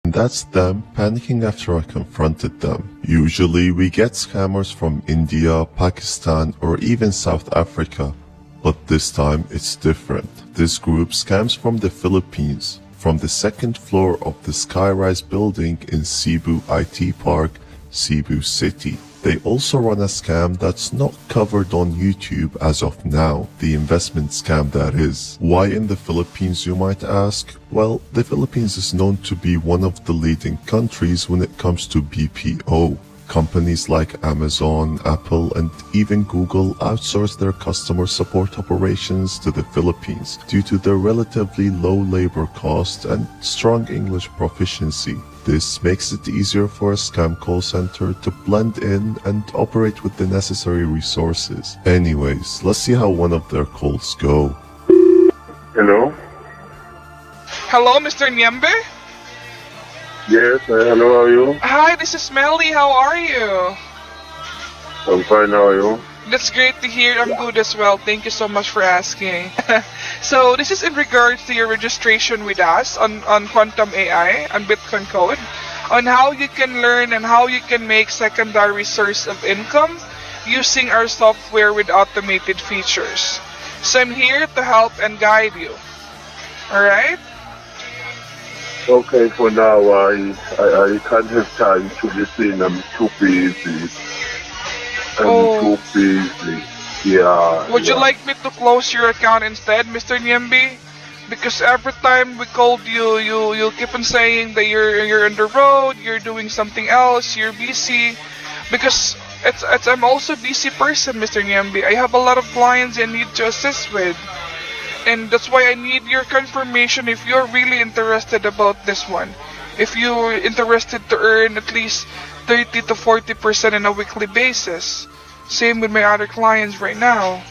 And that's them panicking after I confronted them. Usually we get scammers from India, Pakistan, or even South Africa. But this time it's different. This group scams from the Philippines, from the second floor of the Skyrise building in Cebu IT Park, Cebu City. They also run a scam that's not covered on YouTube as of now, the investment scam that is. Why in the Philippines, you might ask? Well, the Philippines is known to be one of the leading countries when it comes to BPO. Companies like Amazon, Apple, and even Google outsource their customer support operations to the Philippines due to their relatively low labor cost and strong English proficiency. This makes it easier for a scam call center to blend in and operate with the necessary resources. Anyways, let's see how one of their calls go. Hello? Hello, Mr. Nyembe? Yes, hello, how are you? Hi, this is Melly. How are you? I'm fine, how are you? That's great to hear. I'm good as well. Thank you so much for asking. So this is in regards to your registration with us on Quantum AI, on Bitcoin Code, on how you can learn and how you can make secondary source of income using our software with automated features. So I'm here to help and guide you. Alright? Okay, for now, I can't have time to listen. I'm too busy. I'm too busy. Yeah. Would you like me to close your account instead, Mr. Nyembe? Because every time we called you, you keep on saying that you're on the road, you're doing something else, you're busy. Because I'm also a busy person, Mr. Nyembe. I have a lot of clients I need to assist with. And that's why I need your confirmation if you're really interested about this one. If you're interested to earn at least 30 to 40% on a weekly basis. Same with my other clients right now.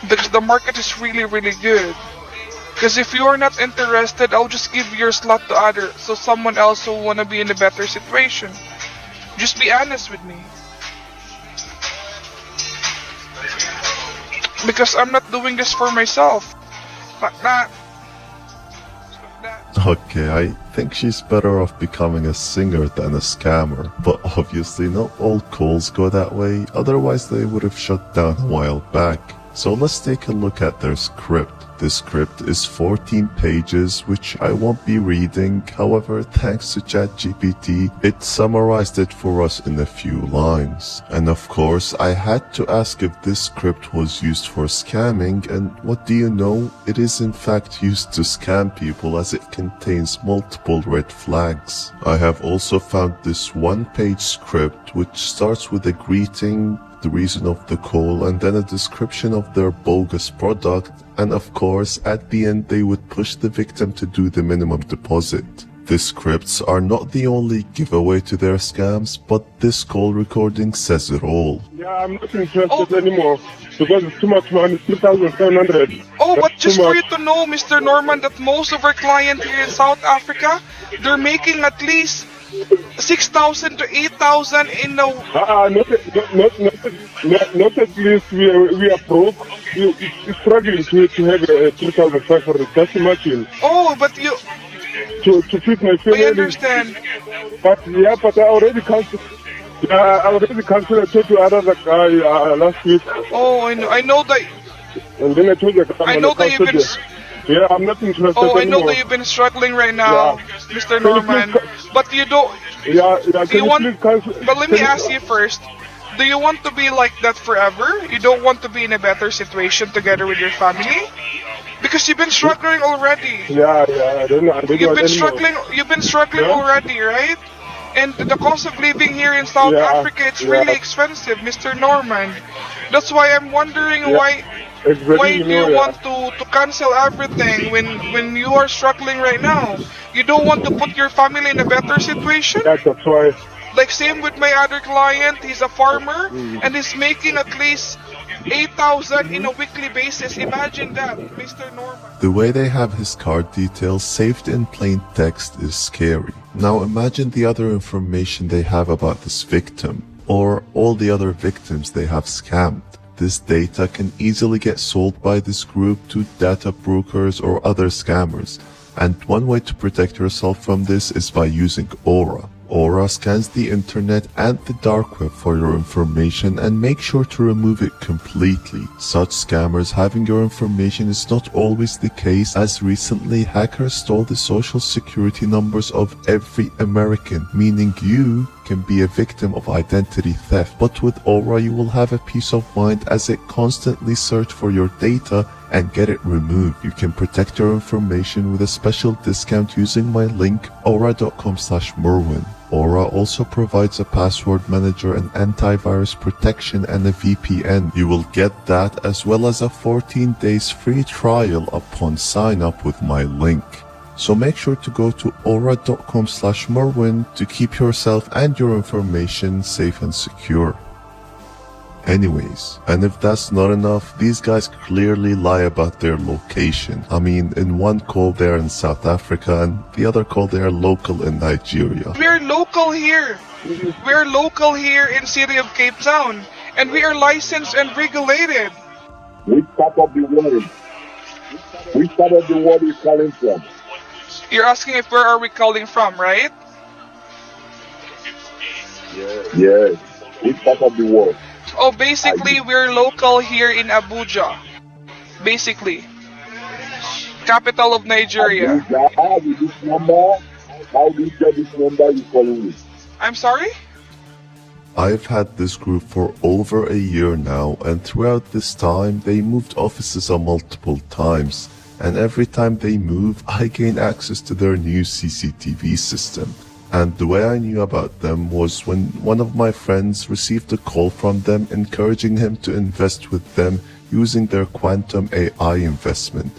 Because the market is really, really good. Because if you're not interested, I'll just give your slot to others, so someone else will want to be in a better situation. Just be honest with me. Because I'm not doing this for myself. Okay, I think she's better off becoming a singer than a scammer, but obviously not all calls go that way, otherwise they would have shut down a while back. So let's take a look at their script. The script is 14 pages, which I won't be reading. However, thanks to ChatGPT, it summarized it for us in a few lines. And of course, I had to ask if this script was used for scamming, and what do you know? It is in fact used to scam people as it contains multiple red flags. I have also found this one-page script which starts with a greeting, the reason of the call, and then a description of their bogus product, and of course at the end they would push the victim to do the minimum deposit. The scripts are not the only giveaway to their scams, but this call recording says it all. Yeah, I'm not interested anymore because it's too much money, 3,700. Oh, but just for you to know, Mr. Norman, that most of our clients here in South Africa, they're making at least 6,000 to 8,000 in the... Not at least we are broke. We're struggling to have 3,500. That's imagine. Oh, but you... To feed my family. I understand. But I already cancelled. Yeah, I already cancelled. I told you another guy last week. Oh, I know that... And then I told you I know that you've been... Yeah, I'm not interested Oh, I know anymore. that you've been struggling right now, Yeah. Mr. Norman. But you don't... Yeah, Do you want... But let me ask you first. Do you want to be like that forever? You don't want to be in a better situation together with your family? Because you've been struggling already. Yeah, I don't know. You've been struggling already, right? And the cost of living here in South Africa, it's really expensive, Mr. Norman. That's why I'm wondering why do you want to cancel everything when you are struggling right now? You don't want to put your family in a better situation? Yeah, that's why. Like same with my other client, he's a farmer and he's making at least 8,000 in a weekly basis. Imagine that, Mr. Norman. The way they have his card details saved in plain text is scary. Now imagine the other information they have about this victim, or all the other victims they have scammed. This data can easily get sold by this group to data brokers or other scammers. And one way to protect yourself from this is by using Aura. Aura scans the internet and the dark web for your information and make sure to remove it completely. Such scammers having your information is not always the case, as recently hackers stole the social security numbers of every American, meaning you can be a victim of identity theft. But with Aura you will have a peace of mind as it constantly search for your data and get it removed. You can protect your information with a special discount using my link aura.com/Merwin. Aura also provides a password manager, an antivirus protection, and a VPN. You will get that as well as a 14 days free trial upon sign up with my link. So make sure to go to aura.com/Merwin to keep yourself and your information safe and secure. Anyways, and if that's not enough, these guys clearly lie about their location. I mean, in one call they're in South Africa and the other call they're local in Nigeria. We're local here. We're local here in city of Cape Town. And we are licensed and regulated. Which part of the world? Which part of the world is calling from? You're asking if where are we calling from, right? Yes. Which part of the world? Oh, basically, we're local here in Abuja. Basically. Capital of Nigeria. How do you get this number you calling me? I'm sorry? I've had this group for over a year now, and throughout this time they moved offices multiple times, and every time they move I gain access to their new CCTV system. And the way I knew about them was when one of my friends received a call from them encouraging him to invest with them using their quantum AI investment.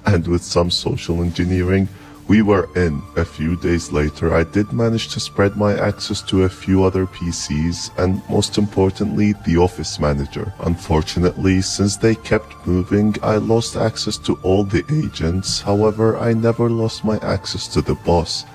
And with some social engineering, we were in. A few days later, I did manage to spread my access to a few other PCs and most importantly, the office manager. Unfortunately, since they kept moving, I lost access to all the agents. However, I never lost my access to the boss.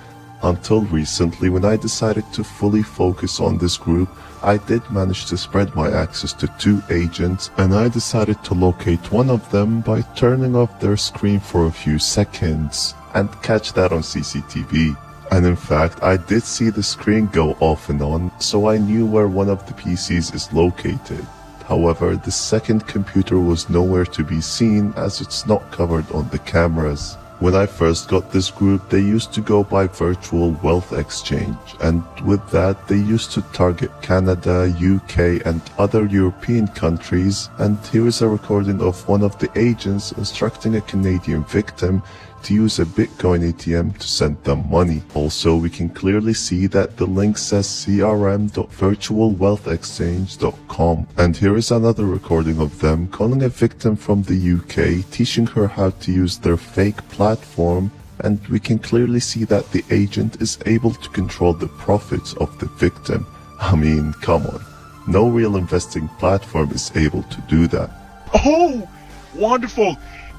Until recently, when I decided to fully focus on this group, I did manage to spread my access to 2 agents, and I decided to locate one of them by turning off their screen for a few seconds and catch that on CCTV. And in fact, I did see the screen go off and on, so I knew where one of the PCs is located. However, the second computer was nowhere to be seen as it's not covered on the cameras. When I first got this group, they used to go by virtual wealth exchange, and with that they used to target Canada, UK and other European countries. And here is a recording of one of the agents instructing a Canadian victim to use a Bitcoin ATM to send them money. Also, we can clearly see that the link says crm.virtualwealthexchange.com. And here is another recording of them calling a victim from the UK, teaching her how to use their fake platform, and we can clearly see that the agent is able to control the profits of the victim. I mean, come on. No real investing platform is able to do that. Oh, wonderful.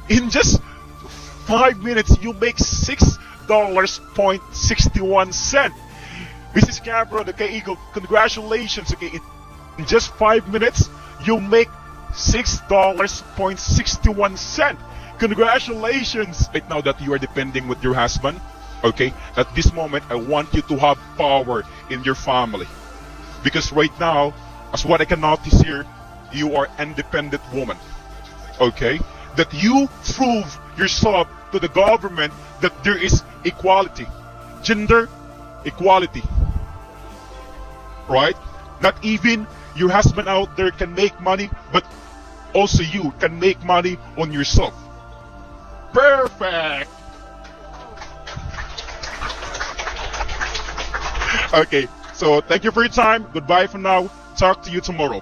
In just 5 minutes, you make $6.61. Mrs. Cabro, okay, Eagle, congratulations. Okay, in just 5 minutes, you make $6.61. Congratulations. Right now that you are depending with your husband, okay, at this moment, I want you to have power in your family. Because right now, as what I can notice here, you are an independent woman, okay? That you prove yourself to the government that there is equality, gender equality, right? Not even your husband out there can make money, but also you can make money on yourself. Perfect. Okay, so thank you for your time. Goodbye for now. Talk to you tomorrow.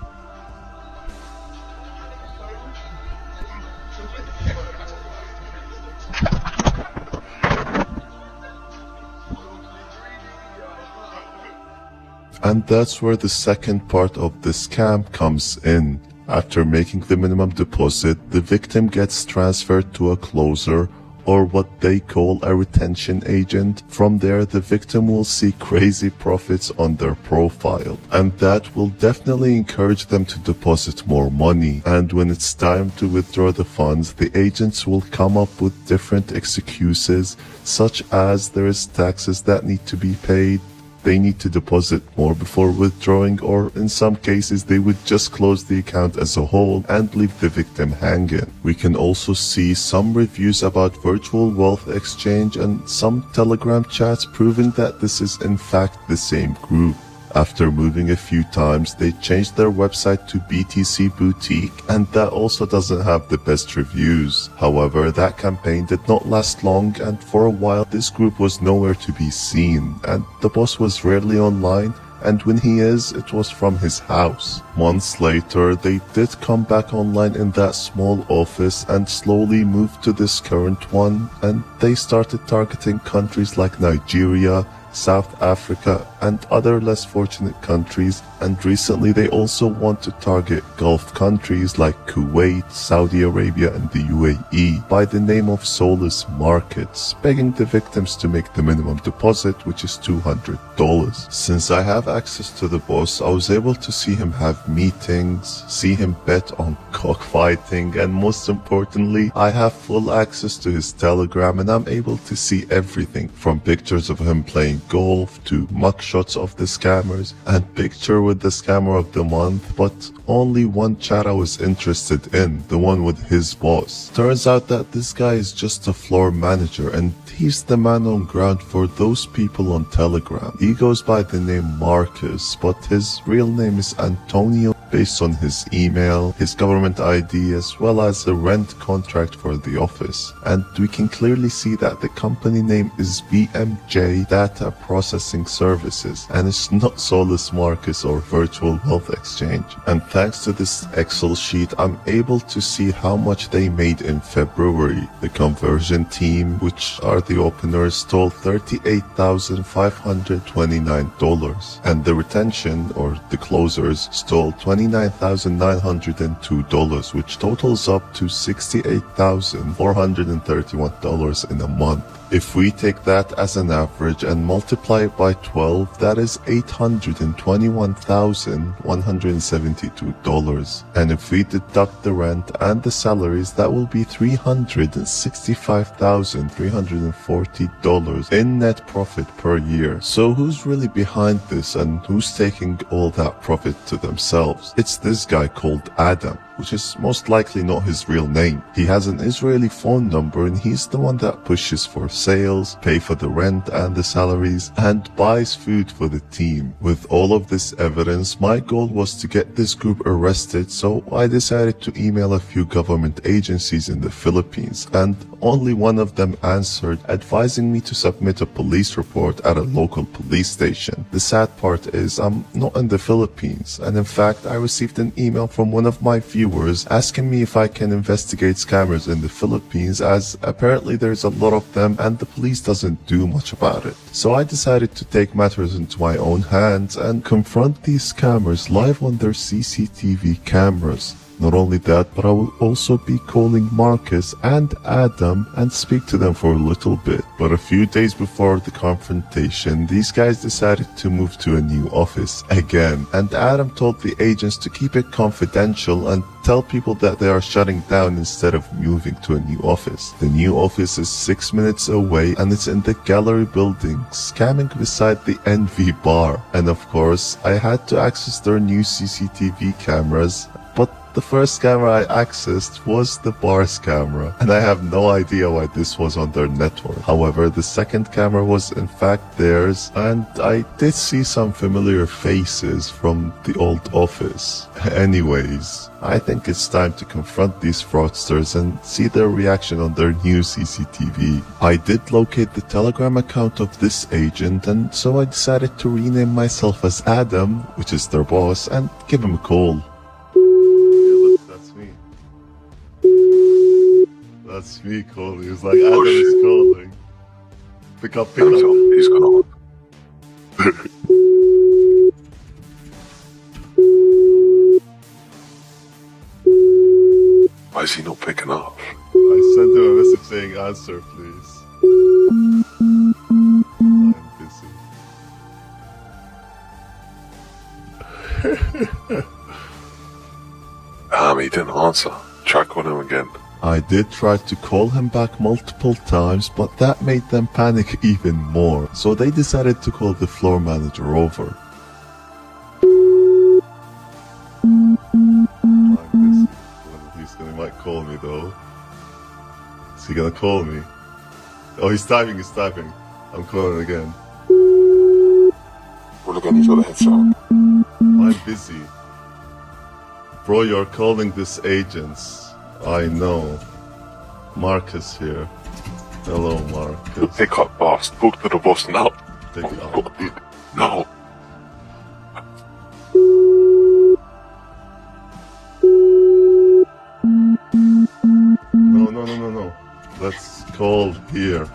And that's where the second part of the scam comes in. After making the minimum deposit, the victim gets transferred to a closer or what they call a retention agent. From there, the victim will see crazy profits on their profile, and that will definitely encourage them to deposit more money. And when it's time to withdraw the funds, the agents will come up with different excuses, such as there is taxes that need to be paid, they need to deposit more before withdrawing, or in some cases they would just close the account as a whole and leave the victim hanging. We can also see some reviews about virtual wealth exchange and some Telegram chats proving that this is in fact the same group. After moving a few times, they changed their website to BTC Boutique, and that also doesn't have the best reviews. However, that campaign did not last long, and for a while this group was nowhere to be seen, and the boss was rarely online, and when he is, it was from his house. Months later, they did come back online in that small office and slowly moved to this current one, and they started targeting countries like Nigeria, South Africa, and other less fortunate countries, and recently they also want to target Gulf countries like Kuwait, Saudi Arabia, and the UAE by the name of Soulless Markets, begging the victims to make the minimum deposit, which is $200. Since I have access to the boss, I was able to see him have meetings, see him bet on cockfighting, and most importantly, I have full access to his Telegram, and I'm able to see everything from pictures of him playing golf to mugshots of the scammers and picture with the scammer of the month, but only one chat I was interested in, the one with his boss. Turns out that this guy is just a floor manager, and he's the man on ground for those people on Telegram. He goes by the name Marcus, but his real name is Antonio, based on his email, his government ID, as well as a rent contract for the office. And we can clearly see that the company name is BMJ Data Processing Services, and it's not Soulless Markets or Virtual Wealth Exchange. And thanks to this Excel sheet, I'm able to see how much they made in February. The conversion team, which are the openers, stole $38,529, and the retention, or the closers, stole $29,902, which totals up to $68,431 in a month. If we take that as an average and multiply it by 12, that is $821,172. And if we deduct the rent and the salaries, that will be $365,340 in net profit per year. So who's really behind this, and who's taking all that profit to themselves? It's this guy called Adam, which is most likely not his real name. He has an Israeli phone number, and he's the one that pushes for sales, pay for the rent and the salaries, and buys food for the team. With all of this evidence, my goal was to get this group arrested, so I decided to email a few government agencies in the Philippines, and only one of them answered, advising me to submit a police report at a local police station. The sad part is I'm not in the Philippines, and in fact I received an email from one of my viewers asking me if I can investigate scammers in the Philippines, as apparently there's a lot of them and the police doesn't do much about it. So I decided to take matters into my own hands and confront these scammers live on their CCTV cameras. Not only that, but I will also be calling Marcus and Adam and speak to them for a little bit. But a few days before the confrontation, these guys decided to move to a new office again, and Adam told the agents to keep it confidential and tell people that they are shutting down instead of moving to a new office. The new office is 6 minutes away, and it's in the gallery building, scamming beside the NV bar. And of course, I had to access their new CCTV cameras, but the first camera I accessed was the bar's camera, and I have no idea why this was on their network. However, the second camera was in fact theirs, and I did see some familiar faces from the old office. Anyways, I think it's time to confront these fraudsters and see their reaction on their new CCTV. I did locate the Telegram account of this agent, and so I decided to rename myself as Adam, which is their boss, and give him a call. That's me calling. It's like Adam is calling. Pick up. He's gone. Why is he not picking up? I sent him a message saying answer, please. I'm busy. He didn't answer. Try calling him again. I did try to call him back multiple times, but that made them panic even more. So they decided to call the floor manager over. I'm busy. He might call me though. Is he gonna call me? Oh, he's typing. I'm calling again. Well, again, he's got a headset. I'm busy. Bro, you're calling this agents. I know. Marcus here. Hello, Marcus. Pick up, boss. Talk to the boss now. Take Oh, it God, out. dude. No. No. Let's call here.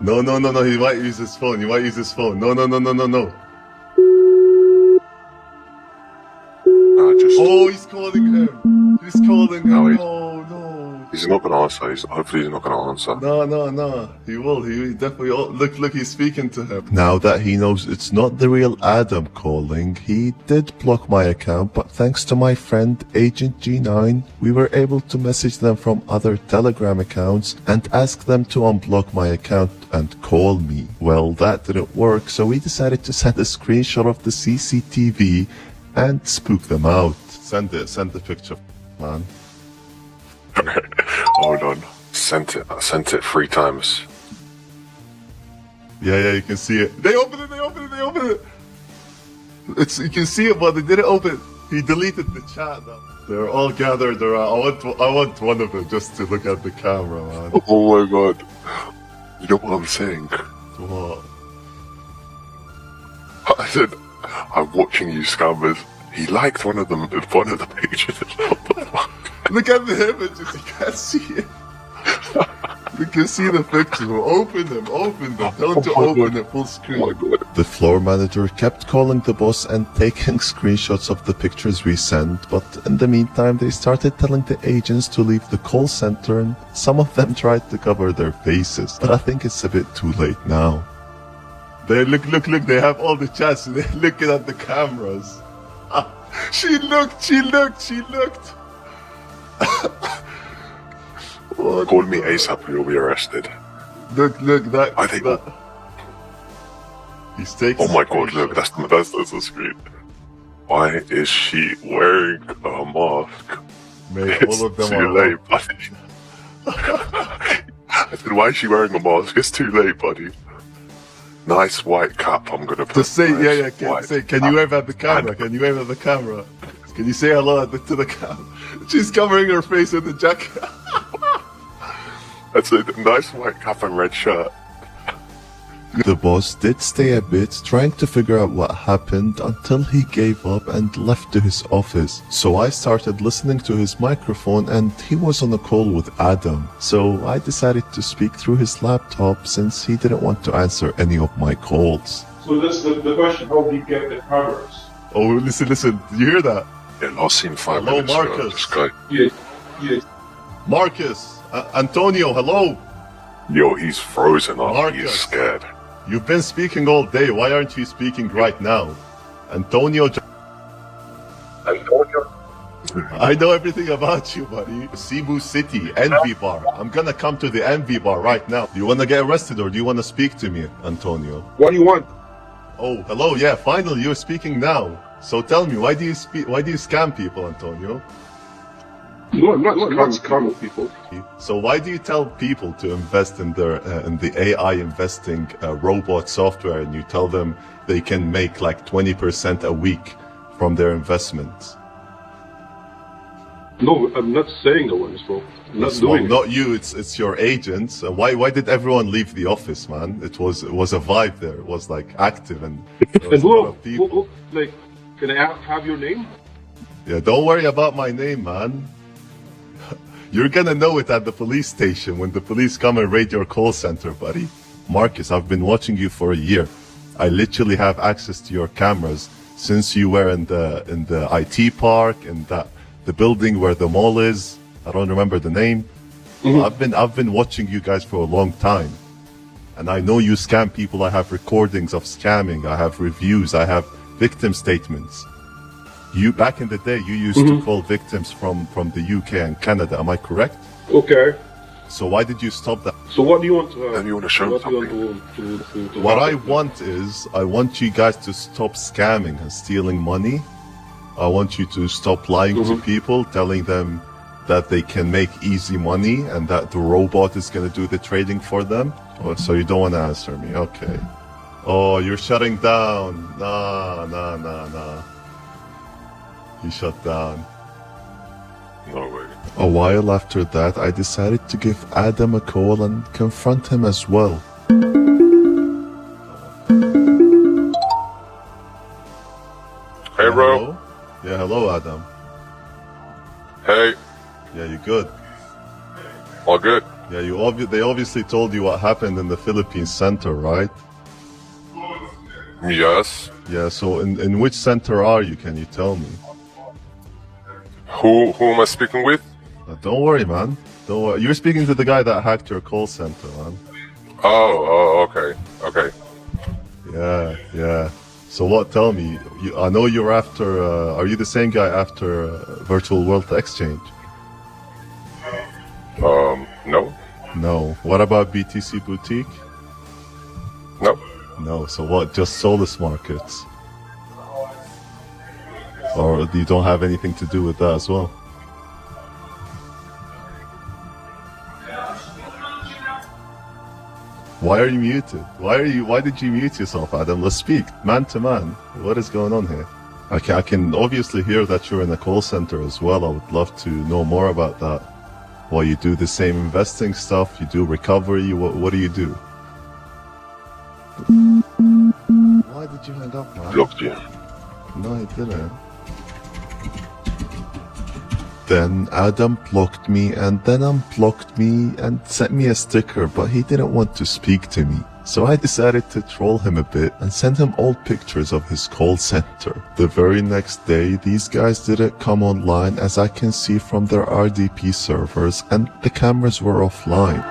No. He might use his phone. No. Just. Oh, he's calling him. No, he's- Oh, no. He's not gonna answer. Hopefully, he's not gonna answer. No. He will. He definitely. Oh, look. He's speaking to him. Now that he knows it's not the real Adam calling, he did block my account. But thanks to my friend Agent G9, we were able to message them from other Telegram accounts and ask them to unblock my account and call me. Well, that didn't work, so we decided to send a screenshot of the CCTV and spook them out. Send the picture, man. Hold on. I sent it 3 times. Yeah, you can see it. They opened it. You can see it, but they didn't open it. He deleted the chat now. They're all gathered around. I want one of them just to look at the camera, man. Oh my god. You know what I'm saying? What? I said, I'm watching you scammers. He liked one of the pages. What the fuck? Look at the images. You can't see it. You can see the pictures. Open them. Tell them to open it full screen. Oh my god. The floor manager kept calling the boss and taking screenshots of the pictures we sent, but in the meantime they started telling the agents to leave the call center, and some of them tried to cover their faces, but I think it's a bit too late now. They look, they have all the chats, they're looking at the cameras. She looked. Call me ASAP or you'll be arrested. Look, that. I think- that. He's taking. Oh my god, look, that's the screen. Why is she wearing a mask? Mate, It's all of them too are. late, buddy. I said, why is she wearing a mask? It's too late, buddy. Nice white cap, I'm gonna put. Just say, nice yeah. white Can cap. you wave at the camera? Can you say hello to the camera? She's covering her face with the jacket. That's a nice white cap and red shirt. The boss did stay a bit, trying to figure out what happened until he gave up and left to his office. So I started listening to his microphone and he was on a call with Adam. So I decided to speak through his laptop since he didn't want to answer any of my calls. So that's the question, how do you get the cameras? Oh, listen, do you hear that? Yeah, last seen 5 Hello, minutes ago. Marcus. This guy. Yes. Marcus, Antonio, hello. Yo, he's frozen up. He's Marcus. scared. You've been speaking all day. Why aren't you speaking right now? Antonio, I know everything about you, buddy. Cebu City, Envy Bar. I'm gonna come to the Envy Bar right now. Do you wanna get arrested or do you wanna speak to me, Antonio? What do you want? Oh, hello, yeah, finally you're speaking now. So tell me, why do you scam people, Antonio? No, I'm not scamming people. So why do you tell people to invest in the AI investing robot software, and you tell them they can make like 20% a week from their investments? No, I'm not saying the ones, bro. I'm not Well, doing it. not you. It's your agents. Why did everyone leave the office, man? It was a vibe there. It was like active and there was And a lot of people. like, can I have your name? Yeah, don't worry about my name, man. You're gonna know it at the police station when the police come and raid your call center, buddy. Marcus, I've been watching you for a year. I literally have access to your cameras since you were in the IT park and the building where the mall is. I don't remember the name. I've been watching you guys for a long time. And I know you scam people. I have recordings of scamming. I have reviews. I have victim statements. You, back in the day, you used to call victims from the UK and Canada. Am I correct? Okay. So why did you stop that? So what do you want to have? And you want to show What do you something? want to What I happen? want is, I want you guys to stop scamming and stealing money. I want you to stop lying to people, telling them that they can make easy money and that the robot is going to do the trading for them. Oh, so you don't want to answer me. Okay. Oh, you're shutting down. Nah. You shut down. No way. A while after that, I decided to give Adam a call and confront him as well. Hey, bro. Hello? Yeah, hello, Adam. Hey. Yeah, you good? All good? Yeah, they obviously told you what happened in the Philippines center, right? Yes. Yeah, so in which center are you? Can you tell me? Who am I speaking with? Don't worry, man. Don't worry. You're speaking to the guy that hacked your call center, man. Oh, okay. Okay. Yeah. So what? Tell me. I know you're after. Are you the same guy after Virtual World Exchange? No. No. What about BTC Boutique? No. No. So what? Just Solus Markets? Or you don't have anything to do with that as well? Why are you muted? Why did you mute yourself, Adam? Let's speak, man to man. What is going on here? I can obviously hear that you're in a call center as well. I would love to know more about that. Well, you do the same investing stuff, you do recovery, what do you do? Why did you hang up, man? Blocked you. No, I didn't. Then Adam blocked me and then unblocked me and sent me a sticker, but he didn't want to speak to me. So I decided to troll him a bit and send him old pictures of his call center. The very next day, these guys didn't come online, as I can see from their RDP servers, and the cameras were offline.